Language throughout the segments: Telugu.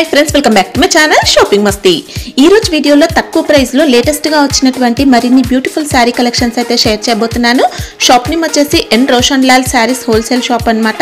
High friends welcome back to my channel shopping Masti. ఈ రోజు వీడియోలో తక్కువ ప్రైస్ లో లేటెస్ట్ గా వచ్చినటువంటి మరిన్ని బ్యూటిఫుల్ సారీ కలెక్షన్స్ అయితే షేర్ చేయబోతున్నాను। షాప్ నేమ్ వచ్చేసి ఎన్ రోషన్ లాల్ సారీస్ హోల్సేల్ షాప్ అన్నమాట।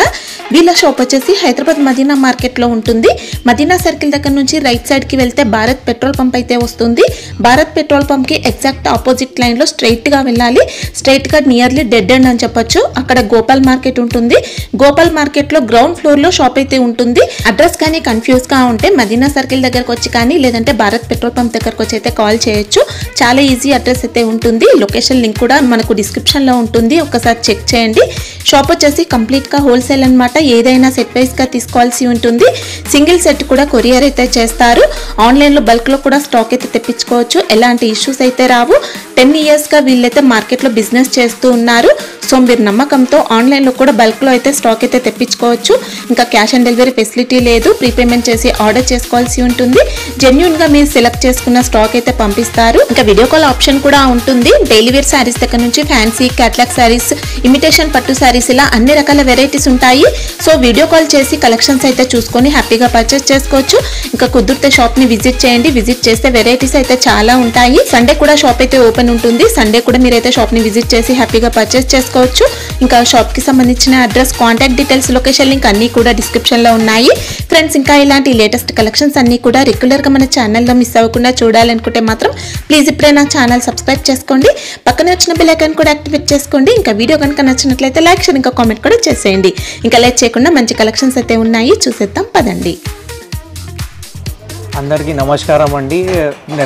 వీళ్ళ షాప్ వచ్చేసి హైదరాబాద్ మదీనా మార్కెట్ లో ఉంటుంది। మదీనా సర్కిల్ దగ్గర నుంచి రైట్ సైడ్ కి వెళ్తే భారత్ పెట్రోల్ పంప్ అయితే వస్తుంది। భారత్ పెట్రోల్ పంప్ కి ఎగ్జాక్ట్ ఆపోజిట్ లైన్ లో స్ట్రైట్ గా వెళ్ళాలి। స్ట్రైట్ గా నియర్లీ డెడ్ ఎండ్ అని చెప్పొచ్చు। అక్కడ గోపాల్ మార్కెట్ ఉంటుంది। గోపాల్ మార్కెట్ లో గ్రౌండ్ ఫ్లోర్ లో షాప్ అయితే ఉంటుంది। అడ్రస్ కానీ కన్ఫ్యూజ్ గా ఉంటే మదీనా సర్కిల్ దగ్గరకు వచ్చి కానీ లేదంటే భారత్ పెట్రోల్ పంప్ దగ్గరకు వచ్చి అయితే కాల్ చేయొచ్చు। చాలా ఈజీ అడ్రస్ అయితే ఉంటుంది। లొకేషన్ లింక్ కూడా మనకు డిస్క్రిప్షన్ లో ఉంటుంది, ఒకసారి చెక్ చేయండి। షాప్ వచ్చేసి కంప్లీట్ గా హోల్సేల్ అన్నమాట। ఏదైనా సెట్ వైస్ గా తీసుకోవాల్సి ఉంటుంది। సింగిల్ సెట్ కూడా కొరియర్ అయితే చేస్తారు। ఆన్లైన్ లో బల్క్ లో కూడా స్టాక్ అయితే తెప్పించుకోవచ్చు, ఎలాంటి ఇష్యూస్ అయితే రావు। 10 ఇయర్స్ గా వీళ్ళైతే మార్కెట్ లో బిజినెస్ చేస్తూ ఉన్నారు। సో మీరు నమ్మకంతో ఆన్లైన్ లో కూడా బల్క్ లో అయితే స్టాక్ అయితే తెప్పించుకోవచ్చు। ఇంకా క్యాష్ ఆన్ డెలివరీ ఫెసిలిటీ లేదు, ప్రీపేమెంట్ చేసి ఆర్డర్ చేసుకోవాల్సి ఉంటుంది। జెన్యూన్ గా మీరు సెలెక్ట్ చేసుకున్న స్టాక్ అయితే పంపిస్తారు। ఇంకా వీడియో కాల్ ఆప్షన్ కూడా ఉంటుంది। డైలీ వేర్ సారీస్ దగ్గర నుంచి ఫ్యాన్సీ క్యాట్లాగ్ సారీస్, ఇమిటేషన్ పట్టు సారీస్ ఇలా అన్ని రకాల వెరైటీస్ ఉంటాయి। సో వీడియో కాల్ చేసి కలెక్షన్స్ అయితే చూసుకొని హ్యాపీగా పర్చేస్ చేసుకోవచ్చు। ఇంకా కుదిరితే షాప్ ని విజిట్ చేయండి, విజిట్ చేస్తే వెరైటీస్ అయితే చాలా ఉంటాయి। సండే కూడా షాప్ అయితే ఓపెన్ ఉంటుంది, సండే కూడా మీరైతే షాప్ ని విజిట్ చేసి హ్యాపీగా పర్చేస్ చేసుకోవచ్చు। ఇంకా షాప్ కి సంబంధించిన address, contact details, location link అన్ని కూడా డిస్క్రిప్షన్ లో ఉన్నాయి ఫ్రెండ్స్। ఇంకా ఇలాంటి లేటెస్ట్ కలెక్షన్స్ అన్ని కూడా రెగ్యులర్ గా మన ఛానల్లో మిస్ అవ్వకుండా చూడాలనుకుంటే మాత్రం ప్లీజ్ ఇప్పుడే నా ఛానల్ సబ్స్క్రైబ్ చేసుకోండి, పక్కనే వచ్చిన బెల్ ఐకాన్ కూడా యాక్టివేట్ చేసుకోండి। ఇంకా వీడియో కనుక నచ్చినట్లయితే లైక్ షేర్ ఇంకా కామెంట్ కూడా చేసేయండి। ఇంకా లేట్ చేయకుండా మంచి కలెక్షన్స్ అయితే ఉన్నాయి, చూసేద్దాం పదండి। అందరికీ నమస్కారం అండి,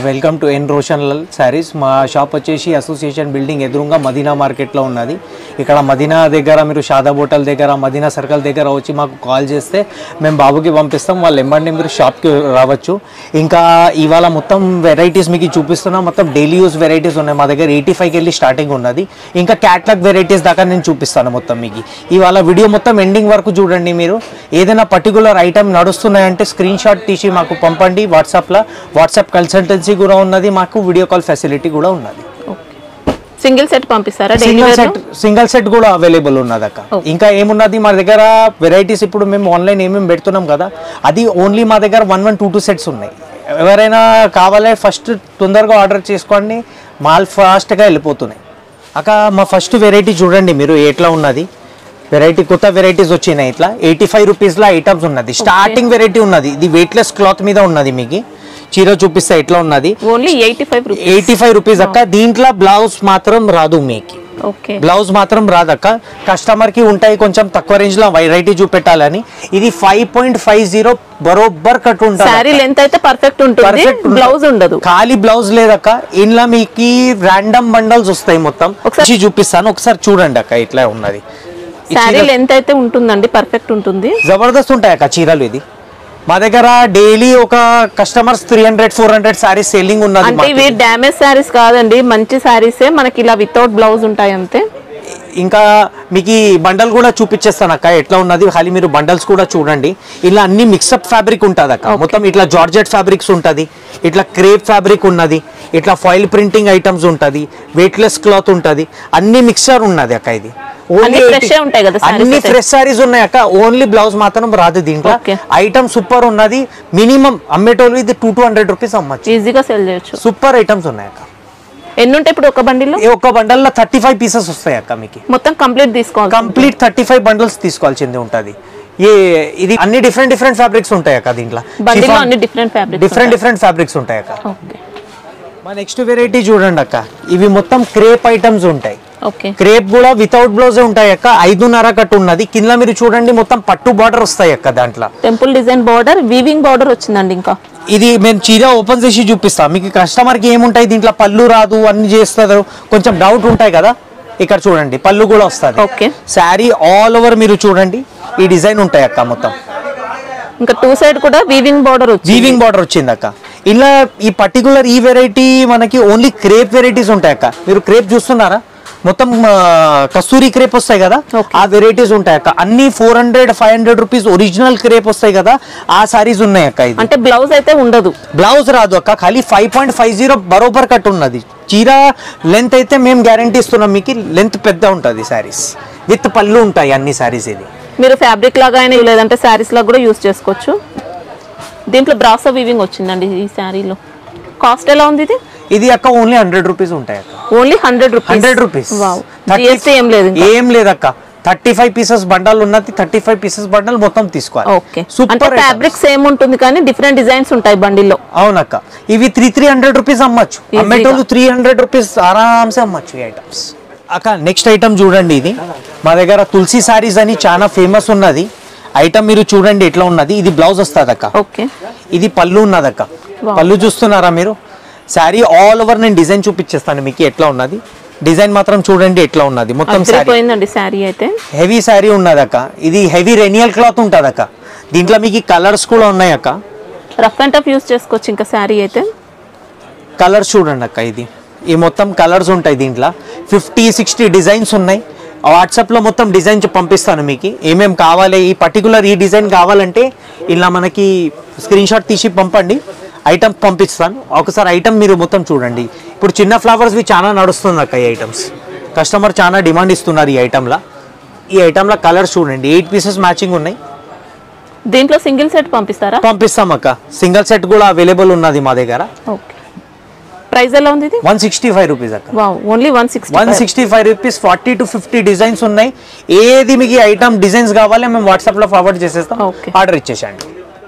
వెల్కమ్ టు ఎన్ రోషన్ లాల్ సారీస్। మా షాప్ వచ్చేసి అసోసియేషన్ బిల్డింగ్ ఎదురుగా మదీనా మార్కెట్లో ఉన్నది। ఇక్కడ మదీనా దగ్గర మీరు షాదాబ్ హోటల్ దగ్గర మదీనా సర్కిల్ దగ్గర వచ్చి మాకు కాల్ చేస్తే మేము బాబుకి పంపిస్తాం, వాళ్ళు వెంబడి మీరు షాప్కి రావచ్చు। ఇంకా ఇవాళ మొత్తం వెరైటీస్ మీకు చూపిస్తున్నాం, మొత్తం డైలీ యూస్ వెరైటీస్ ఉన్నాయి మా దగ్గర। 85కి వెళ్ళి స్టార్టింగ్ ఉన్నది, ఇంకా క్యాట్లాగ్ వెరైటీస్ దాకా నేను చూపిస్తాను మొత్తం మీకు। ఇవాళ వీడియో మొత్తం ఎండింగ్ వరకు చూడండి। మీరు ఏదైనా పర్టికులర్ ఐటమ్ నడుస్తున్నాయంటే స్క్రీన్ షాట్ తీసి మాకు పంపండి వాట్సాప్ కన్సల్టెన్సీ కూడా ఉన్నది, మాకు వీడియో కాల్ ఫెసిలిటీ కూడా ఉన్నది। సింగిల్ సెట్ పంపిస్తారా? సింగిల్ సెట్ కూడా అవైలబుల్ ఉన్నది అక్క। ఇంకా ఏమున్నది మా దగ్గర వెరైటీస్, ఇప్పుడు మేము ఆన్లైన్ ఏమేమి పెడుతున్నాం కదా, అది ఓన్లీ మా దగ్గర 1122 సెట్స్ ఉన్నాయి। ఎవరైనా కావాలే ఫస్ట్ తొందరగా ఆర్డర్ చేసుకోండి, మాల్ ఫాస్ట్గా వెళ్ళిపోతున్నాయి అక్క। మా ఫస్ట్ వెరైటీ చూడండి మీరు ఎట్లా ఉన్నది, వెరైటీ కొత్త వెరైటీస్ వచ్చినాయి। ఇట్లా 85 రూపీస్లో ఐటమ్స్ ఉన్నది, స్టార్టింగ్ వెరైటీ ఉన్నది। ఇది వెయిట్లెస్ క్లాత్ మీద ఉన్నది, మీకు చీర చూపిస్తే ఎట్లా ఉన్నది, ఓన్లీ 85 రూపీస్ అక్క। దీంట్లో బ్లౌజ్ మాత్రం రాదు మీకు, బ్లౌజ్ మాత్రం రాదక్క। కస్టమర్ కి ఉంటాయి కొంచెం తక్కువ రేంజ్ లో వెరైటీ చూపెట్టాలని। ఇది 5.50 బరోబర్ కట్ ఉంటుంది, సారీ లెంత్ అయితే పర్ఫెక్ట్ ఉంటుంది, బ్లౌజ్ ఉండదు, ఖాళీ బ్లౌజ్ లేదక్క। ఇంట్లో మీకు ర్యాండమ్ బండల్స్ వస్తాయి, మొత్తం చూపిస్తాను ఒకసారి చూడండి అక్క ఇట్లా ఉన్నది। సారీ లెంత్ అయితే ఉంటుందండి, పర్ఫెక్ట్ ఉంటుంది, జబర్దస్త్ ఉంటాయి అక్క చీరలు। ఇది మా దగ్గర డైలీ ఒక కస్టమర్స్ 300-400 సారీస్ సేలింగ్ ఉన్నది। అంటే ఇవి డ్యామేజ్ సారీస్ కాదండి, మంచి సారీసే, మనకి ఇలా వితౌట్ బ్లౌజ్ ఉంటాయి అంతే। ఇంకా మీకు ఈ బండల్ కూడా చూపించేస్తాను అక్క ఎట్లా ఉన్నది, ఖాళీ మీరు బండల్స్ కూడా చూడండి। ఇలా అన్ని మిక్సప్ ఫ్యాబ్రిక్ ఉంటుంది అక్క, మొత్తం ఇట్లా జార్జెట్ ఫ్యాబ్రిక్స్ ఉంటుంది, ఇట్లా క్రేప్ ఫ్యాబ్రిక్ ఉన్నది, ఇట్లా ఫాయిల్ ప్రింటింగ్ ఐటమ్స్ ఉంటుంది, వెయిట్లెస్ క్లాత్ ఉంటుంది, అన్ని మిక్సర్ ఉన్నది అక్క। ఇది అన్ని ఫ్రెష్ సారీస్ ఉన్నాయి అక్క, ఓన్లీ బ్లౌజ్ మాత్రం రాదు దీంట్లో। ఐటమ్ సూపర్ ఉన్నది, మినిమం అమ్మేటోళ్ళు ఇది 200 రూపీస్ అమ్మచ్చు, ఈజీగా సేల్ చేయొచ్చు। సూపర్ ఐటమ్స్ ఉన్నాయి అక్క। ఎన్ని ఉంటాయి ఇప్పుడు ఒక బండిల్లో? ఒక బండల్లో 35 పీసెస్ వస్తాయి అక్క మీకు, మొత్తం కంప్లీట్ తీసుకోవాలి, కంప్లీట్ 35 బండిల్స్ తీసుకోవాల్సింది ఉంటుంది। ఇది అన్ని డిఫరెంట్ ఫ్యాబ్రిక్స్ ఉంటాయి అక్క దీంట్లో, డిఫరెంట్ ఫ్యాబ్రిక్స్ ఉంటాయి అక్క। మా నెక్స్ట్ వెరైటీ చూడండి అక్క, ఇవి మొత్తం క్రేప్ ఐటమ్స్ ఉంటాయి, క్రేప్ కూడా వితౌట్ బ్లౌజ్ ఉంటాయి అక్క। 5.5 కట్ ఉన్నది, కింద మీరు చూడండి మొత్తం పట్టు బార్డర్ వస్తాయి అక్క, దాంట్లో temple design border, weaving border వచ్చిందండి। ఇంకా ఇది మేము చీర ఓపెన్ చేసి చూపిస్తాం మీకు, కస్టమర్ కి ఏముంటాయి దీంట్లో పళ్ళు రాదు అన్ని చేస్తారు కొంచెం డౌట్ ఉంటాయి కదా, ఇక్కడ చూడండి పళ్ళు కూడా వస్తుంది। శారీ ఆల్ ఓవర్ మీరు చూడండి ఈ డిజైన్ ఉంటాయి అక్క మొత్తం, ఇంకా 2 సైడ్ కూడా వీవింగ్ బార్డర్ వచ్చింది అక్క। ఇలా ఈ పర్టికులర్ ఈ వెరైటీ మనకి ఓన్లీ క్రేప్ వెరైటీస్ ఉంటాయి అక్క। మీరు క్రేప్ చూస్తున్నారా, మొత్తం కస్తూరి క్రేప్ వస్తాయి కదా, ఆ వెరైటీస్ ఉంటాయి అక్క। అన్ని 400-500 రూపీస్ ఒరిజినల్ క్రేప్ వస్తాయి కదా, ఆ సారీస్ ఉన్నాయి అక్క। ఇది అంటే బ్లౌజ్ అయితే ఉండదు, బ్లౌజ్ రాదు అక్క, ఖాళీ 5.50 బరోబర్ కట్ ఉన్నది। చీర లెంత్ అయితే మేము గ్యారంటీ ఇస్తున్నాం మీకు, లెంత్ పెద్ద ఉంటుంది, సారీస్ విత్ పళ్ళు ఉంటాయి అన్ని సారీస్। ఇది మీరు ఫ్యాబ్రిక్ లాగా అయినా లేదంటే సారీస్ లాగా కూడా యూస్ చేసుకోవచ్చు। దీంట్లో బ్రాసో వీవింగ్ వచ్చిందండి ఈ శారీలో. కాస్ట్ ఎలా ఉంది ఇది? ఇది అక్క ఓన్లీ 100 రూపీస్ ఉంటాయి అక్క. Only 100 rupees. 100 rupees. Wow. GST ఏం లేదు ఇంకా. ఏం లేదక్క. 35 పీసెస్ బండల్ ఉన్నది. 35 పీసెస్ బండల్ మొత్తం తీసుకోవాలి. ఓకే. అంటే ఫ్యాబ్రిక్ సేమ్ ఉంటుంది కానీ డిఫరెంట్ డిజైన్స్ ఉంటాయి బండిల్లో. అవునక్క. ఇవి 300 రూపీస్ అమ్మచ్చు. అమ్మేటోళ్ళు 300 రూపీస్ ఆరామ్సే అమ్మచ్చు ఈ ఐటమ్స్. అక్క నెక్స్ట్ ఐటమ్ చూడండి. ఇది మా దగ్గర తులసి సారీస్ అని చాలా ఫేమస్ ఉన్నది ఐటమ్. మీరు చూడండి ఎట్లా ఉన్నది. ఇది బ్లౌజ్ వస్తుంది అక్క. ఓకే. ఇది పళ్ళు ఉన్నది అక్క. పళ్ళు చూస్తున్నారా మీరు? శారీ ఆల్ ఓవర్ నేను డిజైన్ చూపించేస్తాను మీకు ఎట్లా ఉన్నది. డిజైన్ మాత్రం చూడండి ఎట్లా ఉన్నది. మొత్తం శారీ అయితే హెవీ శారీ ఉన్నది అక్క. ఇది హెవీ రెనియల్ క్లాత్ ఉంటుంది అక్క. దీంట్లో మీకు కలర్స్ కూడా ఉన్నాయి అక్క. రఫ్ అండ్ టఫ్ యూస్ చేసుకోవచ్చు. ఇంకా శారీ అయితే కలర్స్ చూడండి అక్క. ఇది ఈ మొత్తం కలర్స్ ఉంటాయి దీంట్లో. 50-60 డిజైన్స్ ఉన్నాయి. వాట్సాప్లో మొత్తం డిజైన్ పంపిస్తాను మీకు. ఏమేమి కావాలి, ఈ పర్టికులర్ ఈ డిజైన్ కావాలంటే ఇలా మనకి స్క్రీన్ షాట్ తీసి పంపండి. ఐటమ్ పంపిస్తాను. ఒకసారి ఐటమ్ మీరు మొత్తం చూడండి. ఇప్పుడు చిన్న ఫ్లవర్స్వి చాలా నడుస్తుంది అక్క. ఈ ఐటమ్స్ కస్టమర్ చాలా డిమాండ్ ఇస్తున్నారు ఈ ఐటమ్లో. ఈ ఐటమ్లో కలర్స్ చూడండి. 8 పీసెస్ మ్యాచింగ్ ఉన్నాయి. దీంట్లో సింగిల్ సెట్ పంపిస్తారా? పంపిస్తాం అక్క. సింగిల్ సెట్ కూడా అవైలబుల్ ఉన్నది మా దగ్గర. ఓకే. ప్రైస్ ఎలా ఉంది ఇది? 165 రూపీస్ అక్క. Wow. Only 165 rupees. 40 to 50 designs ఉన్నాయి. ఏది మీకు ఐటమ్ డిజైన్స్ కావాలి మేము వాట్సాప్లో ఫార్వర్డ్ చేసేస్తాం. ఆర్డర్ ఇచ్చేసండి.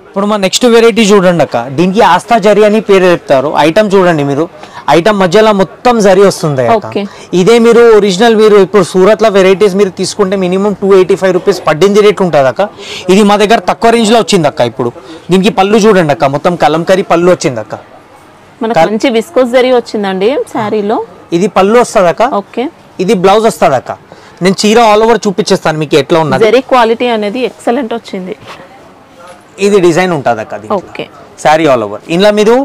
ఇప్పుడు మా నెక్స్ట్ వెరైటీ చూడండి అక్క. దీనికి ఆస్థా జరీ అని పేరు చెప్తారు. ఐటమ్ చూడండి మీరు. ఐటమ్ మధ్యలో మొత్తం జరీ వస్తుంది అక్క. ఇదే మీరు ఒరిజినల్ మీరు ఇప్పుడు సూరత్లో వెరైటీస్ మీరు తీసుకుంటే మినిమం 285 రూపీస్ పడ్డింది రేట్ ఉంటుంది అక్క. ఇది మా దగ్గర తక్కువ రేంజ్లో వచ్చింది అక్క. ఇప్పుడు దీనికి పళ్ళు చూడండి అక్క. మొత్తం కలంకరీ పళ్ళు వచ్చింది అక్క. మనకు మంచి విస్కోస్ జరీ వచ్చిందండి శారీలో. ఇది పళ్ళు వస్తుంది అక్క. ఓకే. ఇది బ్లౌజ్ వస్తుంది అక్క. నేను చీర ఆల్ ఓవర్ చూపించేస్తాను మీకు ఎట్లా ఉన్నది. జరీ క్వాలిటీ అనేది ఎక్సలెంట్ వచ్చింది. ఇది డిజైన్ ఉంటుంది అక్క. ఓకే. Sari all over. ఇందులో మీరు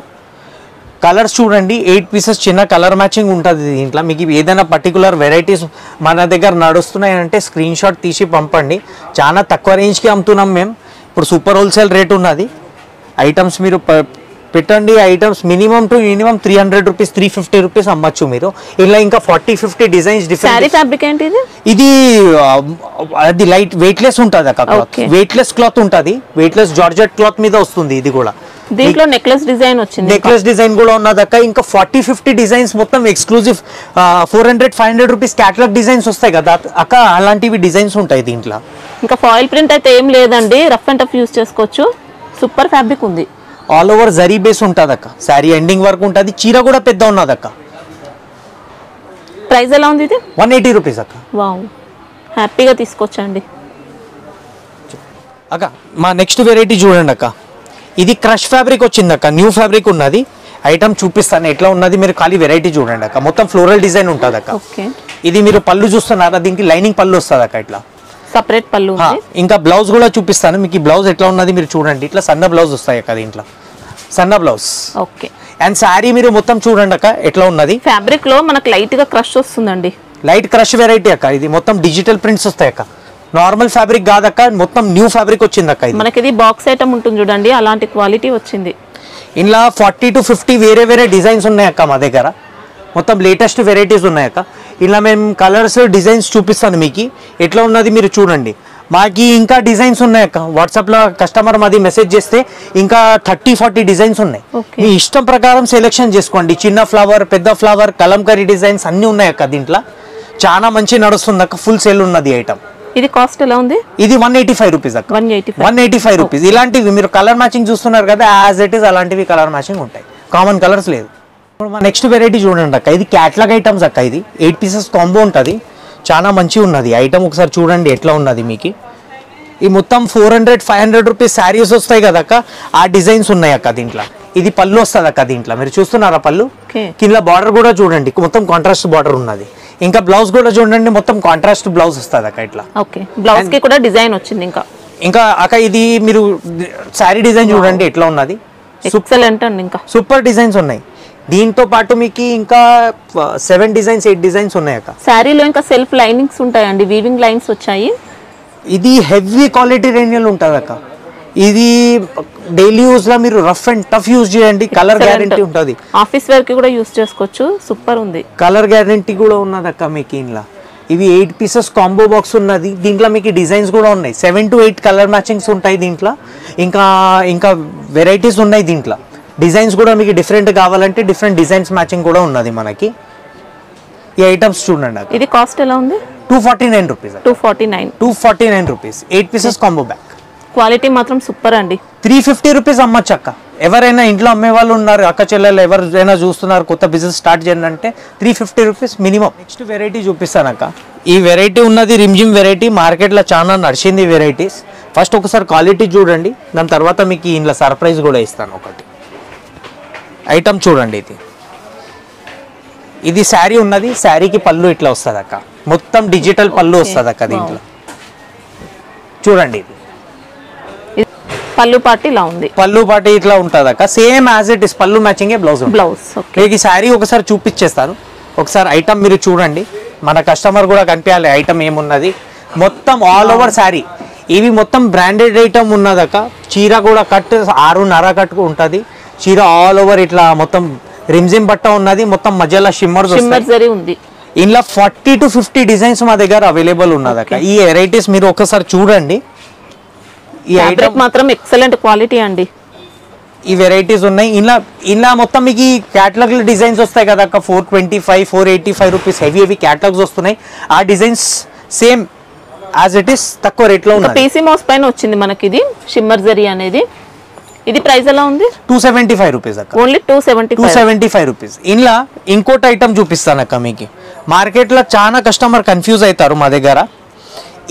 కలర్స్ చూడండి. 8 పీసెస్ చిన్న కలర్ మ్యాచింగ్ ఉంటుంది దీంట్లో. మీకు ఏదైనా పర్టికులర్ వెరైటీస్ మన దగ్గర నడుస్తున్నాయంటే స్క్రీన్ షాట్ తీసి పంపండి. చాలా తక్కువ రేంజ్కి అమ్ముతున్నాం మేము. ఇప్పుడు సూపర్ హోల్సేల్ రేట్ ఉన్నది. ఐటమ్స్ మీరు పెట్టండి. Items minimum to minimum 300 rupees 350 rupees అమ్మచ్చు మీరు. ఇలా ఇంకా 40-50 డిజైన్స్ డిఫరెంట్. ఫ్యాబ్రిక్ ఏంటి ఇది? ఇది అది లైట్ వెయిట్లెస్ ఉంటుంది అక్క. వెయిట్లెస్ క్లాత్ ఉంటుంది. వెయిట్లెస్ జార్జెట్ క్లాత్ మీద వస్తుంది. ఇది కూడా దీంట్లో నెక్లెస్ డిజైన్ వచ్చింది. నెక్లెస్ డిజైన్ కూడా ఉన్నది అక్క. ఇంకా 40-50 డిజైన్స్ మొత్తం ఎక్స్క్లూజివ్ 400-500 రూపీస్ క్యాటలాగ్ డిజైన్స్ వస్తాయి కదా అక్క. అలాంటివి డిజైన్స్ ఉంటాయి దీంట్లో. ఇంకా ఫాయిల్ ప్రింట్ అయితే ఏం లేదండి. రఫ్ అండ్ టఫ్ యూస్ చేసుకోవచ్చు. సూపర్ ఫ్యాబ్రిక్ ఉంది. ఆల్ ఓవర్ జరీ బేస్ ఉంటుంది అక్క. శారీ ఎండింగ్ వరకు ఉంటుంది. చీర కూడా పెద్ద ఉన్నది అక్క. ప్రైస్ ఎలా ఉంది ఇది? 180 రూపీస్ అక్క. వావ్. హ్యాపీగా తీసుకొచ్చండి అక్క. మా నెక్స్ట్ వెరైటీ చూడండి అక్క. ఇది క్రష్ ఫ్యాబ్రిక్ వచ్చింది అక్క. న్యూ ఫ్యాబ్రిక్ ఉన్నది. ఐటమ్ చూపిస్తాను ఎట్లా ఉన్నది. మీరు ఖాళీ వెరైటీ చూడండి అక్క. మొత్తం ఫ్లోరల్ డిజైన్ ఉంటుంది అక్క. ఇది మీరు పళ్ళు చూస్తున్నారా? దీనికి లైనింగ్ పళ్ళు వస్తుంది అక్క. ఇట్లా సపరేట్ పళ్ళు. ఇంకా బ్లౌజ్ కూడా చూపిస్తాను మీకు. ఈ బ్లౌజ్ ఎట్లా ఉన్నది మీరు చూడండి. ఇట్లా సన్న బ్లౌజ్ వస్తాయి అక్క. దీంట్లో సన్న బ్లౌజ్. ఓకే. అండ్ శారీ మీరు మొత్తం చూడండి అక్క ఎట్లా ఉన్నది. ఫ్యాబ్రిక్ లో మనకు లైట్ గా క్రష్ వస్తుందండి. లైట్ క్రష్ వెరైటీ అక్క. ఇది మొత్తం డిజిటల్ ప్రింట్స్ వస్తాయి అక్క. నార్మల్ ఫ్యాబ్రిక్ కాదక్క. మొత్తం న్యూ ఫ్యాబ్రిక్ వచ్చింది అక్క. మనకి ఇది బాక్స్ ఐటమ్ ఉంటుంది చూడండి. అలాంటి క్వాలిటీ వచ్చింది. ఇలా 40 to 50 వేరే వేరే డిజైన్స్ ఉన్నాయి అక్క మా దగ్గర. మొత్తం లేటెస్ట్ వెరైటీస్ ఉన్నాయి అక్క. ఇలా మేము కలర్స్ డిజైన్స్ చూపిస్తాను మీకు ఎట్లా ఉన్నది మీరు చూడండి. మాకి ఇంకా డిజైన్స్ ఉన్నాయి అక్క. వాట్సాప్లో కస్టమర్ మాది మెసేజ్ చేస్తే ఇంకా 30-40 డిజైన్స్ ఉన్నాయి. మీ ఇష్టం ప్రకారం సెలెక్షన్ చేసుకోండి. చిన్న ఫ్లవర్, పెద్ద ఫ్లవర్, కలంకరీ డిజైన్స్ అన్నీ ఉన్నాయి అక్క. దీంట్లో చాలా మంచి నడుస్తుంది అక్క. ఫుల్ సేల్ ఉన్నది ఐటమ్. ఇది కాస్ట్ ఎలా ఉంది? ఇది 185 రూపీస్ అక్క. 185 రూపీస్. ఇలాంటివి మీరు కలర్ మ్యాచింగ్ చూస్తున్నారు కదా, యాజ్ ఇట్ ఈస్ అలాంటివి కలర్ మ్యాచింగ్ ఉంటాయి. కామన్ కలర్స్ లేదు. ఇప్పుడు మా నెక్స్ట్ వెరైటీ చూడండి అక్క. ఇది క్యాట్లాగ్ ఐటమ్స్ అక్క. ఇది 8 పీసెస్ కాంబో ఉంటుంది. చాలా మంచిగా ఉన్నది ఐటమ్. ఒకసారి చూడండి ఎట్లా ఉన్నది మీకు. ఈ మొత్తం 400-500 రూపీస్ శారీస్ వస్తాయి కదా అక్క. ఆ డిజైన్స్ ఉన్నాయి అక్క దీంట్లో. ఇది పళ్ళు వస్తుంది అక్క. దీంట్లో మీరు చూస్తున్నారా పళ్ళు. కింద బార్డర్ కూడా చూడండి. మొత్తం కాంట్రాస్ట్ బార్డర్ ఉన్నది. ఇంకా బ్లౌజ్ కూడా చూడండి. మొత్తం కాంట్రాస్ట్ బ్లౌజ్ వస్తుంది అక్క. ఇట్లా బ్లౌజ్ కి కూడా డిజైన్ వచ్చింది. ఇంకా అక్క ఇది మీరు శారీ డిజైన్ చూడండి ఎట్లా ఉన్నది. ఎక్సలెంట్ అండి. ఇంకా సూపర్ డిజైన్స్ ఉన్నాయి. దీంతో పాటు మీకు ఇంకా 7 డిజైన్స్ 8 డిజైన్స్ ఉన్నాయి అక్క. శారీలో ఇంకా సెల్ఫ్ లైనింగ్స్ ఉంటాయండి. వీవింగ్ లైన్స్ వచ్చాయి. ఇది హెవీ క్వాలిటీ రేంజ్ ఉంటుంది అక్క. ఇది డైలీ యూజ్ లా మీరు రఫ్ అండ్ టఫ్ యూజ్ చేయండి. కలర్ గ్యారంటీ ఉంటుంది. ఆఫీస్ వేర్ కి కూడా యూజ్ చేసుకోవచ్చు. సూపర్ ఉంది. కలర్ గ్యారంటీ కూడా ఉన్నది అక్క మీకు. ఇంట్లో ఇవి 8 పీసెస్ కాంబో బాక్స్ ఉన్నది. దీంట్లో మీకు డిజైన్స్ కూడా ఉన్నాయి. 7 to 8 కలర్ మ్యాచింగ్స్ ఉంటాయి దీంట్లో. ఇంకా ఇంకా వెరైటీస్ ఉన్నాయి దీంట్లో. డిజైన్స్ కూడా మీకు డిఫరెంట్ కావాలంటే డిఫరెంట్ డిజైన్స్ మ్యాచింగ్ కూడా ఉన్నది మనకి. ఈ ఐటమ్స్ చూడండి. ఇది కాస్ట్ ఎలా ఉంది? 249 rupees. 249 rupees 8 pieces combo bag. Quality మాత్రం సూపర్ అండి. 350 రూపీస్ అమ్మచ్చు అక్క. ఎవరైనా ఇంట్లో అమ్మే వాళ్ళు ఉన్నారు, అక్క చెల్లెలు ఎవరైనా చూస్తున్నారు కొత్త బిజినెస్ స్టార్ట్ చేయండి అంటే 350 రూపీస్ మినిమం. నెక్స్ట్ వెరైటీ చూపిస్తాను అక్క. ఈ వెరైటీ ఉన్నది రిమ్జిమ్ వెరైటీ. మార్కెట్లో చాలా నడిచింది వెరైటీస్. ఫస్ట్ ఒకసారి క్వాలిటీ చూడండి, దాని తర్వాత మీకు ఇంట్లో సర్ప్రైజ్ కూడా ఇస్తాను. ఒకటి ఐటమ్ చూడండి. ఇది శారీ ఉన్నది. శారీకి పళ్ళు ఇట్లా వస్తుంది అక్క. మొత్తం డిజిటల్ పళ్ళు వస్తుంది అక్క దీంట్లో. చూడండి పళ్ళు పార్టీ ఇలా ఉంది. పళ్ళు పార్టీ ఇట్లా ఉంటుంది అక్క. సేమ్ యాజ్ ఇట్ ఇస్ పళ్ళు మ్యాచింగ్ బ్లౌజ్. మీకు ఈ శారీ ఒకసారి చూపించేస్తాను. ఒకసారి ఐటమ్ మీరు చూడండి, మన కస్టమర్ కూడా కనిపించాలి ఐటమ్ ఏమున్నది. మొత్తం ఆల్ ఓవర్ శారీ. ఇవి మొత్తం బ్రాండెడ్ ఐటమ్ ఉన్నదక్క. చీర కూడా కట్ 6.5 కట్ ఉంటుంది. చీర ఆల్ ఓవర్ ఇట్లా మొత్తం రిమ్జిమ్ బట్ట ఉన్నది. మొత్తం మధ్యలో షిమ్మర్ ఉంది. ఇందులో 40 to 50 డిజైన్స్ మా దగ్గర అవైలబుల్ ఉన్నదక్క. ఈ వెరైటీస్ మీరు ఒకసారి చూడండి. ఈ ఐటమ్ మాత్రం ఎక్సలెంట్ క్వాలిటీ అండి. ఈ వెరైటీస్ ఉన్నాయి. ఇలా మొత్తం మీకు క్యాటలాగ్ డిజైన్స్ వస్తాయి కదా అక్క. 425 485 రూపీస్ హెవీ క్యాటలాగ్స్ వస్తున్నాయి. ఆ designs same as it is తక్కువ రేట్ లో ఉన్నాయి. పీసీ మౌస్ పైన వచ్చింది మనకి ఇది షిమ్మర్ జరీ అనేది. ఇది ప్రైస్ ఎలా ఉంది? 275 రూపీస్ అక్క. Only 275 rupees. ఇలా ఇంకోటి ఐటమ్ చూపిస్తాను అక్క. మీకు మార్కెట్ లో చాలా కస్టమర్ కన్ఫ్యూజ్ అవుతారు మా దగ్గర.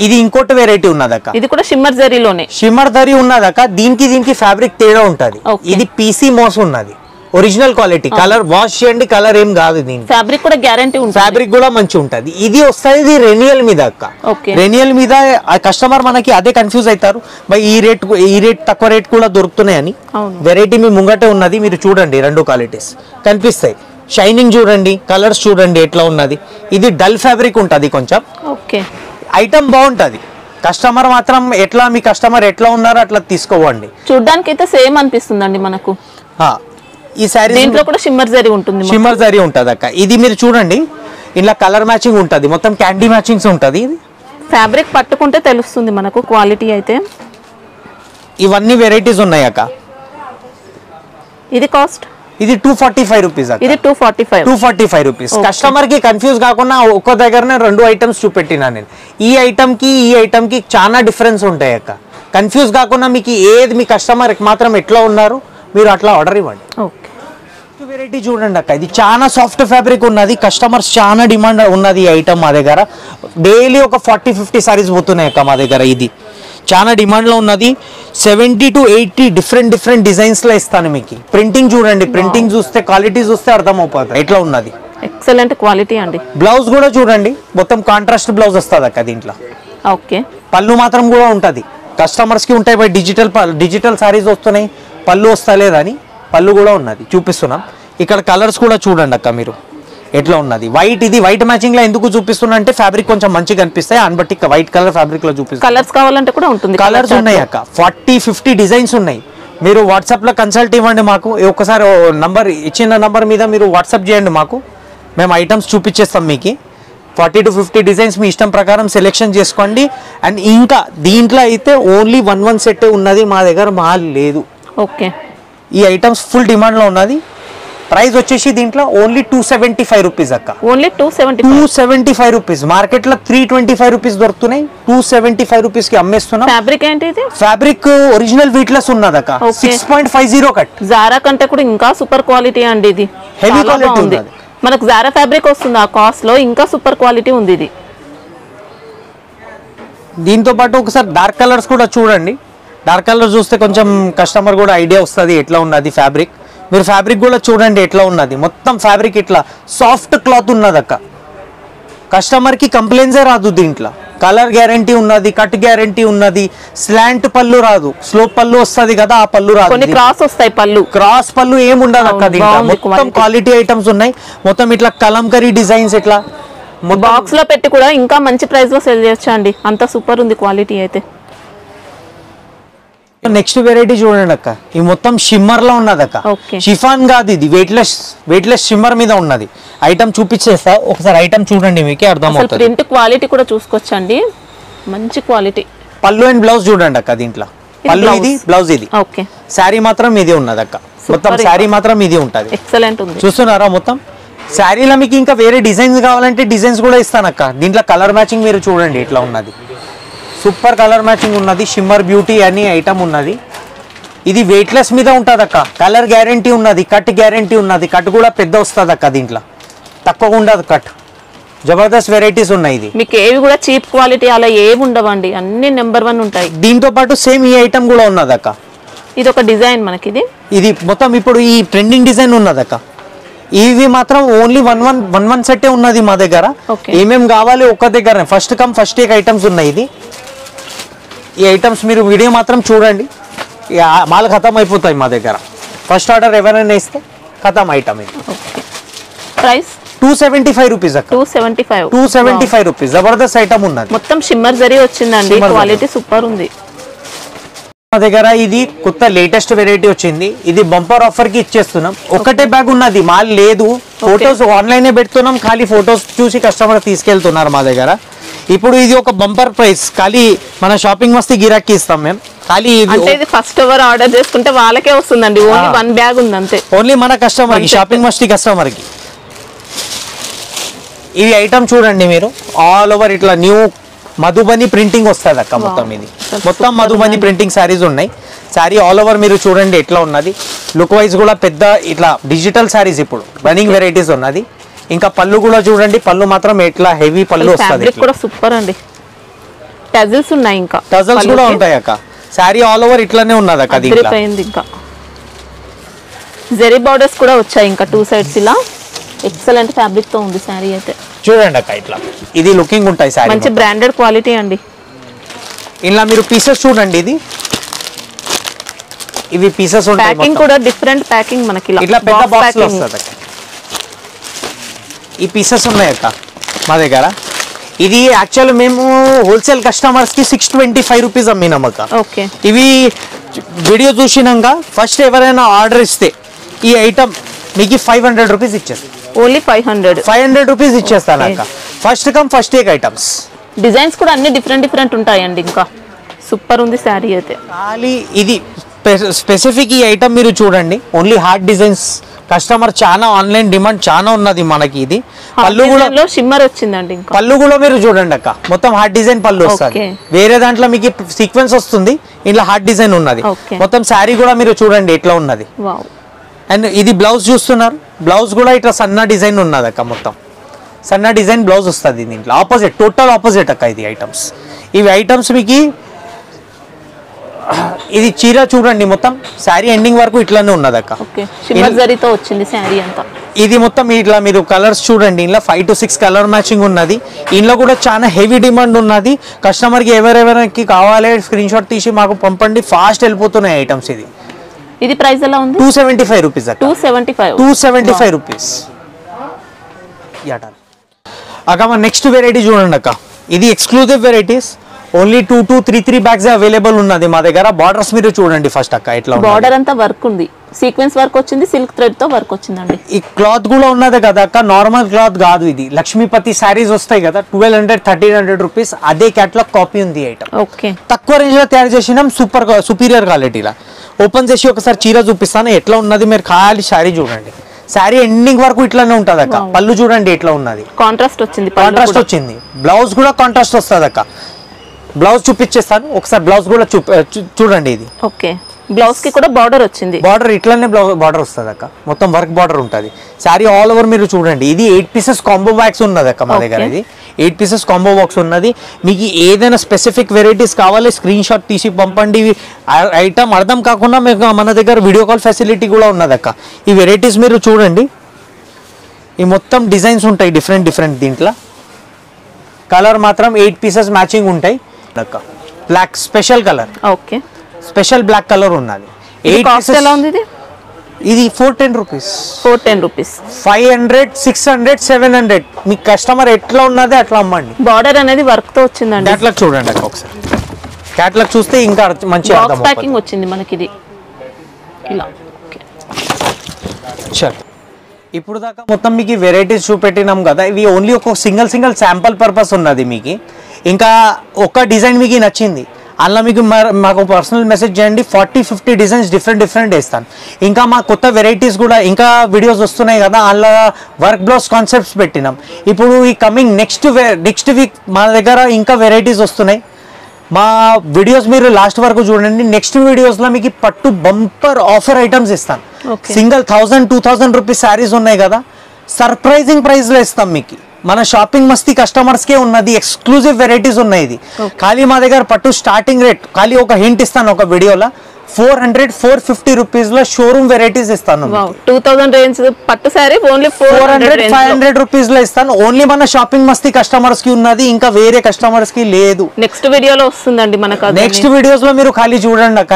ఇది ఇంకోటి వెరైటీ ఉన్నదక్క. ఇది కూడా షిమ్మర్ జరీలోనే. షిమ్మర్ జరీ ఉన్నదక్క. దీనికి ఫ్యాబ్రిక్ తేడా ఉంటది. ఇది పీసీ మోస్ ఉన్నది. Original quality. కలర్ వాష్ చేయండి, కలర్ ఏం కాదు. దీని ఫ్యాబ్రిక్ కూడా గ్యారంటీ ఉంటుంది. ఫ్యాబ్రిక్ కూడా మంచి ఉంటది. ఇది వస్తుంది రెనియల్ మీద అక్క. రెనియల్ మీద కస్టమర్ మనకి అదే కన్ఫ్యూజ్ అవుతారు. ఈ రేట్ తక్కువ రేట్ కూడా దొరుకుతున్నాయని. వెరైటీ మీ ముంగటే ఉన్నది. మీరు చూడండి, 2 క్వాలిటీస్ కనిపిస్తాయి. షైనింగ్ చూడండి, కలర్స్ చూడండి ఎట్లా ఉన్నది. ఇది డల్ ఫ్యాబ్రిక్ ఉంటది కొంచెం. ఐటమ్ బాగుంటది. కస్టమర్ మాత్రం ఎట్లా మీ కస్టమర్ ఎట్లా ఉన్నారో అట్లా తీసుకోవండి. చూడడానికి అయితే సేమ్ అనిపిస్తుందండి మనకు. ఈ సారీ దీంట్లో కూడా షిమ్మర్ జరీ ఉంటుంది. షిమ్మర్ జరీ ఉంటది అక్క. ఇది మీరు చూడండి, ఇలా కలర్ మ్యాచింగ్ ఉంటది. మొత్తం క్యాండీ మ్యాచింగ్స్ ఉంటది. ఫ్యాబ్రిక్ పట్టుకుంటే తెలుస్తుంది మనకు క్వాలిటీ అయితే. ఇవన్నీ వెరైటీస్ ఉన్నాయి అక్క. ఇది కాస్ట్? ఇది 245 రూపీస్ అక్క. ఇది 245 రూపీస్. కస్టమర్ కి కన్ఫ్యూజ్ కాకుండా ఒక్క దగ్గరనే 2 ఐటమ్స్ చూపెట్టినా నేను. ఈ ఐటమ్ కి చాలా డిఫరెన్స్ ఉంటాయి అక్క. కన్ఫ్యూజ్ కాకుండా మీకు ఏది మీ కస్టమర్ మాత్రం ఎట్లా ఉన్నారు మీరు అట్లా ఆర్డర్ ఇవ్వండి. వెరైటీ చూడండి అక్క. ఇది చాలా సాఫ్ట్ ఫ్యాబ్రిక్ ఉన్నది. కస్టమర్స్ చాలా డిమాండ్ ఉన్నది ఈ ఐటమ్ మా దగ్గర. డైలీ ఒక 40-50 సారీస్ పోతున్నాయి అక్క మా దగ్గర. ఇది చాలా డిమాండ్ లో ఉన్నది. 70 to 80 డిఫరెంట్ డిజైన్స్ లో ఇస్తాను మీకు. ప్రింటింగ్ చూడండి, ప్రింటింగ్ చూస్తే క్వాలిటీ చూస్తే అర్థం అవుతుంది ఎట్లా ఉన్నది. ఎక్సలెంట్ క్వాలిటీ అండి. బ్లౌజ్ కూడా చూడండి, మొత్తం కాంట్రాస్ట్ బ్లౌజ్ వస్తుంది అక్క దీంట్లో. పళ్ళు మాత్రం కూడా ఉంటది. కస్టమర్స్ కి ఉంటాయి బై డిజిటల్ సారీస్ వస్తున్నాయి, పళ్ళు వస్తలేదని పళ్ళు కూడా ఉన్నది చూపిస్తున్నాం. ఇక్కడ కలర్స్ కూడా చూడండి అక్క మీరు ఎట్లా ఉన్నది. వైట్, ఇది వైట్ మ్యాచింగ్ లో ఎందుకు చూపిస్తున్నా అంటే ఫ్యాబ్రిక్ కొంచెం మంచిగా కనిపిస్తాయి. అని బట్టి వైట్ కలర్ ఫ్యాబ్రిక్ లో చూపిస్తాను. కలర్స్ కావాలంటే కూడా ఉంటుంది. కలర్స్ ఉన్నాయి అక్క. 40-50 డిజైన్స్ ఉన్నాయి. మీరు వాట్సాప్ లో కన్సల్ట్ ఇవ్వండి మాకు. ఒకసారి నంబర్ ఇచ్చిన నంబర్ మీద మీరు వాట్సాప్ చేయండి మాకు. మేము ఐటమ్స్ చూపించేస్తాం మీకు. 40 to 50 డిజైన్స్ మీ ఇష్టం ప్రకారం సెలెక్షన్ చేసుకోండి. అండ్ ఇంకా దీంట్లో అయితే ఓన్లీ 1 సెట్ ఉన్నది మా దగ్గర, మాల్ లేదు. ఈ ఐటమ్స్ ఫుల్ డిమాండ్ లో ఉన్నది. ప్రైస్ వచ్చేసి దీంట్లో ఓన్లీ 275 రూపీస్ అక్క. Only 275 rupees. మార్కెట్ లో 325 రూపీస్ దొరుకుతున్నాయి. 275 రూపీస్ కి అమ్మేస్తున్నాం. ఫ్యాబ్రిక్ ఏంటి ఇది? ఫ్యాబ్రిక్ ఒరిజినల్ వీట్లెస్ ఉన్నది అక్క. 6.50 కట్. జారా కంటే కూడా ఇంకా సూపర్ క్వాలిటీ అండి. ఇది హెవీ క్వాలిటీ ఉంది. మనకు జారా ఫ్యాబ్రిక్ వస్తుంది ఆ కాస్ట్ లో, ఇంకా సూపర్ క్వాలిటీ ఉంది ఇది. దీంతో పాటు ఒకసారి డార్క్ కలర్స్ కూడా చూడండి. డార్క్ కలర్ చూస్తే కొంచెం కస్టమర్ కూడా ఐడియా వస్తుంది ఎట్లా ఉన్నది ఫ్యాబ్రిక్. మీరు ఫ్యాబ్రిక్ కూడా చూడండి ఎట్లా ఉన్నది. మొత్తం ఫ్యాబ్రిక్ ఇట్లా సాఫ్ట్ క్లాత్ ఉన్నది అక్క. కస్టమర్కి కంప్లైంట్సే రాదు దీంట్లో. కలర్ గ్యారంటీ ఉన్నది, కట్ గ్యారంటీ ఉన్నది. స్లాంట్ పళ్ళు రాదు, స్లోప్ పళ్ళు వస్తుంది కదా, ఆ పళ్ళు రాదు. క్రాస్ వస్తాయి పళ్ళు. క్రాస్ పళ్ళు ఏముండదు అక్క దీంట్లో. మొత్తం క్వాలిటీ ఐటమ్స్ ఉన్నాయి. మొత్తం ఇట్లా కలంకరీ డిజైన్స్ ఇట్లా బాక్స్ లో పెట్టి కూడా ఇంకా మంచి ప్రైస్ లో సెల్ చేయొచ్చు అండి. అంత సూపర్ ఉంది క్వాలిటీ అయితే. నెక్స్ట్ వెరైటీ చూడండి అక్క, ఇది మొత్తం షిమ్మర్ లో ఉన్నది అక్క. షిఫాన్ కాదు ఇది, వెయిట్లెస్ షిమ్మర్ మీద ఉన్నది. ఐటమ్ చూపించేస్తా ఒకసారి, ఐటమ్ చూడండి మీకే అర్థమవుతుంది. ప్రింట్ క్వాలిటీ కూడా చూసుకోవచ్చండి, మంచి క్వాలిటీ. పళ్ళు అండ్ బ్లౌజ్ చూడండి అక్క, దీంట్లో పళ్ళు ఇది, బ్లౌజ్ ఇది. ఓకే, శారీ మాత్రం ఇది ఉన్నది అక్క, మొత్తం శారీ మాత్రం ఇది ఉంటది. ఎక్సలెంట్ ఉంది. చూస్తున్నారా మొత్తం శారీలో మీకు ఇంకా వేరే డిజైన్స్ కావాలంటే డిజైన్స్ కూడా ఇస్తానక్క. దీంట్లో కలర్ మ్యాచింగ్ మీరు చూడండి ఇట్లా ఉన్నది, సూపర్ కలర్ మ్యాచింగ్ ఉన్నది. షిమ్మర్ బ్యూటీ అని ఐటమ్ ఉన్నది. ఇది వెయిట్లెస్ మీద ఉంటుంది అక్క, కలర్ గ్యారంటీ ఉన్నది, కట్ గ్యారంటీ ఉన్నది. కట్ కూడా పెద్ద వస్తుంది అక్క, దీంట్లో తక్కువ ఉండదు కట్. జబర్దస్త్ వెరైటీస్ ఉన్నాయి. ఇది మీకు ఏవి కూడా చీప్ క్వాలిటీ అలా ఏవి ఉండవండి, అన్ని నెంబర్ 1 ఉంటాయి. దీంతో పాటు సేమ్ ఈ ఐటమ్ కూడా ఉన్నది అక్క. ఇది ఒక డిజైన్ మనకి, ఇది మొత్తం ఇప్పుడు ఈ ట్రెండింగ్ డిజైన్ ఉన్నది అక్క. ఇవి మాత్రం ఓన్లీ వన్ సెట్టే ఉన్నది మా దగ్గర. ఏమేమి కావాలి ఒక్క దగ్గర, first come first take items ఉన్నాయి. ఇది ఈ ఐటమ్స్ మీరు వీడియో మాత్రం చూడండి, మాల్ ఖతం అయిపోతాయి మా దగ్గర. ఫస్ట్ ఆర్డర్ ఎవరైనా ఇస్తే ఖతం ఐటమ్. ఇది ప్రైస్ 275 రూపీస్ అక్క. 275 రూపీస్. జబర్దస్త్ ఐటమ్ ఉన్నది, మొత్తం షిమ్మర్ జరీ వచ్చిందండి, క్వాలిటీ సూపర్ ఉంది మా దగ్గర. ఇది కొత్త లేటెస్ట్ వెరైటీ వచ్చింది. ఇది బంపర్ ఆఫర్ కి ఇచ్చేస్తున్నాం. ఒకటే బ్యాగ్ ఉన్నది, మాల్ లేదు. ఫోటోస్ ఆన్లైన్ పెడుతున్నాం, ఖాళీ ఫోటోస్ చూసి కస్టమర్ తీసుకెళ్తున్నారు మా దగ్గర. ఇప్పుడు ఇది ఒక బంపర్ ప్రైస్, ఖాళీ మన షాపింగ్ మస్తీ గిరాకీ ఇస్తాం మేము. ఖాళీ ఇది ఫస్ట్ ఎవర్ ఆర్డర్ చేసుకుంటే వాళ్ళకే వస్తుందండి, ఓన్లీ 1 బ్యాగ్ ఉంది అంతే. ఓన్లీ మన కస్టమర్ కి, షాపింగ్ మస్తీ కస్టమర్ కి. ఇవి ఐటమ్ చూడండి మీరు, ఆల్ ఓవర్ ఇట్లా న్యూ మధుబని ప్రింటింగ్ వస్తుంది అక్క. మొత్తం ఇది మొత్తం మధుబని ప్రింటింగ్ శారీస్ ఉన్నాయి. శారీ ఆల్ ఓవర్ మీరు చూడండి ఎట్లా ఉన్నది. లుక్ వైజ్ కూడా పెద్ద ఇట్లా డిజిటల్ శారీస్ ఇప్పుడు రన్నింగ్ వెరైటీస్ ఉన్నది. ఇంకా పళ్ళు కూడా చూడండి, పళ్ళు మాత్రం ఎట్లా హెవీ పళ్ళు వస్తుంది. సూపర్ అండి, టజల్స్ ఉన్నాయి, ఇంకా టజల్స్ కూడా ఉంటాయి అక్క. శారీ ఆల్ ఓవర్ ఇట్లానే ఉన్నది అక్క. ఇంకా జెరీ బార్డర్స్ కూడా వచ్చాయి, ఇంకా 2 సైడ్స్ ఇలా. ఎక్సలెంట్ ఫ్యాబ్రిక్ తో ఉంది శారీ అయితే. చూడండి అక్క ఇట్లా ఇది లుకింగ్ ఉంటాయి శారీ, మంచి బ్రాండెడ్ క్వాలిటీ అండి. ఇలా మీరు పీసెస్ చూడండి, ఇవి పీసెస్ ఉంటాయి. ప్యాకింగ్ కూడా డిఫరెంట్ ప్యాకింగ్ మనకి ఇట్లా పెద్ద బాక్స్ లో వస్తుంది అక్క. ఈ పీసెస్ ఉన్నాయి అక్క మా దగ్గర. ఇది యాక్చువల్ మేము హోల్సేల్ కస్టమర్స్ కి 625 రూపీస్ అమ్మినాం అక్క. ఓకే, ఇవి వీడియో చూసినాక ఫస్ట్ ఎవరైనా ఆర్డర్ ఇస్తే ఈ ఐటమ్ మీకు 500 రూపీస్ ఇచ్చేస్తాను. ఓన్లీ 500 రూపీస్ ఇచ్చేస్తాను అక్క. First come first take items. Designs కూడా అన్ని డిఫరెంట్ ఉంటాయండి. ఇంకా సూపర్ ఉంది శారీ అయితే. ఖాళీ ఇది స్పెసిఫిక్ ఈ ఐటమ్ మీరు చూడండి, ఓన్లీ హార్ట్ డిజైన్స్. కస్టమర్ చాలా ఆన్లైన్ డిమాండ్ చాలా ఉన్నది మనకి. ఇది పళ్ళు కూడా షిమ్మర్ వచ్చిందండి. ఇంకా పళ్ళు కూడా మీరు చూడండి అక్క, మొత్తం హార్ట్ డిజైన్ పళ్ళు వస్తుంది. వేరే దాంట్లో మీకు సీక్వెన్స్ వస్తుంది, ఇంట్లో హార్ట్ డిజైన్ ఉన్నది. మొత్తం శారీ కూడా మీరు చూడండి ఎట్లా ఉన్నది. అండ్ ఇది బ్లౌజ్ చూస్తున్నారు, బ్లౌజ్ కూడా ఇట్లా సన్న డిజైన్ ఉన్నది అక్క. మొత్తం సన్న డిజైన్ బ్లౌజ్ వస్తుంది దీంట్లో. ఆపోజిట్, టోటల్ ఆపోజిట్ అక్క ఇది ఐటమ్స్. ఇవి ఐటమ్స్ మీకు ఇది చీర చూడండి, మొత్తం శారీ ఎండింగ్ వరకు ఇట్లానే ఉన్నది అక్క. ఇది మొత్తం ఇట్లా మీరు కలర్స్ చూడండి, ఇంట్లో 5 to 6 కలర్ మ్యాచింగ్ ఉన్నది. ఇంట్లో కూడా చాలా హెవీ డిమాండ్ ఉన్నది. కస్టమర్ కి ఎవరెవరికి కావాలి స్క్రీన్ షాట్ తీసి మాకు పంపండి, ఫాస్ట్ వెళ్ళిపోతున్నాయి ఐటమ్స్. ఇది ప్రైస్ ఎలా ఉంది? 275 రూపీస్ అక్క. 275 రూపీస్ అక్క. మన నెక్స్ట్ వెరైటీ చూడండి అక్క, ఇది exclusive varieties. Only 2 to 3 bags available ఉన్నది మా దగ్గర. బార్డర్స్ మీరు చూడండి ఫస్ట్ అక్క ఎట్లా బార్డర్ అంతా వర్క్ ఉంది, సీక్వెన్స్ వర్క్ వచ్చింది, సిల్క్ థ్రెడ్ తో వర్క్ వచ్చిందండి. ఈ క్లాత్ కూడా ఉన్నది కదా అక్క, నార్మల్ క్లాత్ కాదు. ఇది లక్ష్మీపతి శారీస్ వస్తాయి కదా, 1200-1300 రూపీస్. అదే క్యాటలాగ్ కాపీ ఉంది ఐటమ్. ఓకే, తక్కువ రేంజ్ లో తయారు చేసినాం, సుపీరియర్ క్వాలిటీలా. ఓపెన్ చేసి ఒకసారి చీర చూపిస్తాను ఎట్లా ఉన్నది. మీరు ఖాళీ శారీ చూడండి, శారీ ఎండింగ్ వరకు ఇట్లానే ఉంటది అక్క. పళ్ళు చూడండి ఎట్లా ఉన్నది, కాంట్రాస్ట్ వచ్చింది. బ్లౌజ్ కూడా కాంట్రాస్ట్ వస్తుంది అక్క. బ్లౌజ్ చూపించేస్తాను ఒకసారి, బ్లౌజ్ కూడా చూడండి. ఇది ఓకే, బ్లౌజ్ కి కూడా బార్డర్ వచ్చింది. బార్డర్ ఇట్లానే బార్డర్ వస్తుంది అక్క, మొత్తం వర్క్ బార్డర్ ఉంటుంది. శారీ ఆల్ ఓవర్ మీరు చూడండి. ఇది 8 పీసెస్ కాంబో బాక్స్ ఉన్నది అక్క మా దగ్గర. ఇది 8 పీసెస్ కాంబో బాక్స్ ఉన్నది. మీకు ఏదైనా స్పెసిఫిక్ వెరైటీస్ కావాలి స్క్రీన్ షాట్ తీసి పంపండి. ఐటమ్ అర్థం కాకుండా మీకు మన దగ్గర వీడియో కాల్ ఫెసిలిటీ కూడా ఉన్నది అక్క. ఈ వెరైటీస్ మీరు చూడండి, ఈ మొత్తం డిజైన్స్ ఉంటాయి డిఫరెంట్. దీంట్లో కలర్ మాత్రం 8 పీసెస్ మ్యాచింగ్ ఉంటాయి అక్క. Black special colour, okay, special black colour ఉన్నది. 8 పీసెస్. ఎలా ఉంది ఇది? ఇది 410 రూపీస్. 500, 600, 700. మీ కస్టమర్ ఎట్లా ఉన్నది అట్లా అమ్మండి. బార్డర్ అనేది వర్క్ తో వచ్చిందండి. అట్లా చూడండి అక్క ఒకసారి. క్యాటలాగ్ చూస్తే ఇంకా మంచి అర్థం బాక్స్ ప్యాకింగ్ వచ్చింది మనకి ఇది ఇలా. చల్ ఇప్పుడు దాకా మొత్తం మీకు వెరైటీస్ చూపెట్టినాం కదా, ఇవి ఓన్లీ ఒక సింగిల్ శాంపుల్ పర్పస్ ఉన్నది. మీకు ఇంకా ఒక డిజైన్ మీకు నచ్చింది అలా మీకు మాకు పర్సనల్ మెసేజ్ చేయండి, 40-50 డిజైన్స్ డిఫరెంట్ వేస్తాను. ఇంకా మా కొత్త వెరైటీస్ కూడా ఇంకా వీడియోస్ వస్తున్నాయి కదా, అలా వర్క్ బ్లౌజ్ కాన్సెప్ట్స్ పెట్టినాం. ఇప్పుడు ఈ కమింగ్ నెక్స్ట్ వీక్ మా దగ్గర ఇంకా వెరైటీస్ వస్తున్నాయి. మా వీడియోస్ మీరు లాస్ట్ వరకు చూడండి. నెక్స్ట్ వీడియోస్లో మీకు పట్టు బంపర్ ఆఫర్ ఐటమ్స్ ఇస్తాను. సింగిల్ 1000-2000 రూపీస్ శారీస్ ఉన్నాయి కదా, సర్ప్రైజింగ్ ప్రైస్లో ఇస్తాం మీకు. మన షాపింగ్ మస్తీ కస్టమర్స్కే ఉన్నది, ఎక్స్క్లూజివ్ వెరైటీస్ ఉన్నాయి. ఇది ఖాళీ మా దగ్గర పట్టు స్టార్టింగ్ రేట్ ఖాళీ ఒక హింట్ ఇస్తాను ఒక వీడియోలో, 400-450 రూపీస్లో షోరూమ్ వెరైటీస్ ఇస్తాను. 2000 రేంజ్ పట్టు సారీ ఓన్లీ 400-500 రూపీస్లో ఇస్తాను. ఓన్లీ మన షాపింగ్ మస్తీ కస్టమర్స్ కి ఉన్నది, ఇంకా వేరే కస్టమర్స్ కి లేదు. నెక్స్ట్ వీడియోలో వస్తుందండి మనకు. నెక్స్ట్ వీడియోస్ లో మీరు ఖాళీ చూడండి అక్క.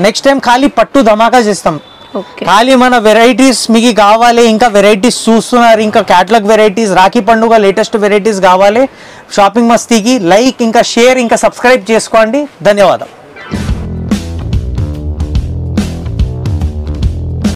నెక్స్ట్ టైం ఖాళీ పట్టు ధమాకా చేస్తాం. ఖాళీ మన వెరైటీస్ మీకు కావాలి, ఇంకా వెరైటీస్ చూస్తున్నారు, ఇంకా క్యాటలాగ్ వెరైటీస్, రాఖీ పండుగ లేటెస్ట్ వెరైటీస్ కావాలి షాపింగ్ మస్తీకి. లైక్ ఇంకా షేర్ ఇంకా సబ్స్క్రైబ్ చేసుకోండి. ధన్యవాదాలు.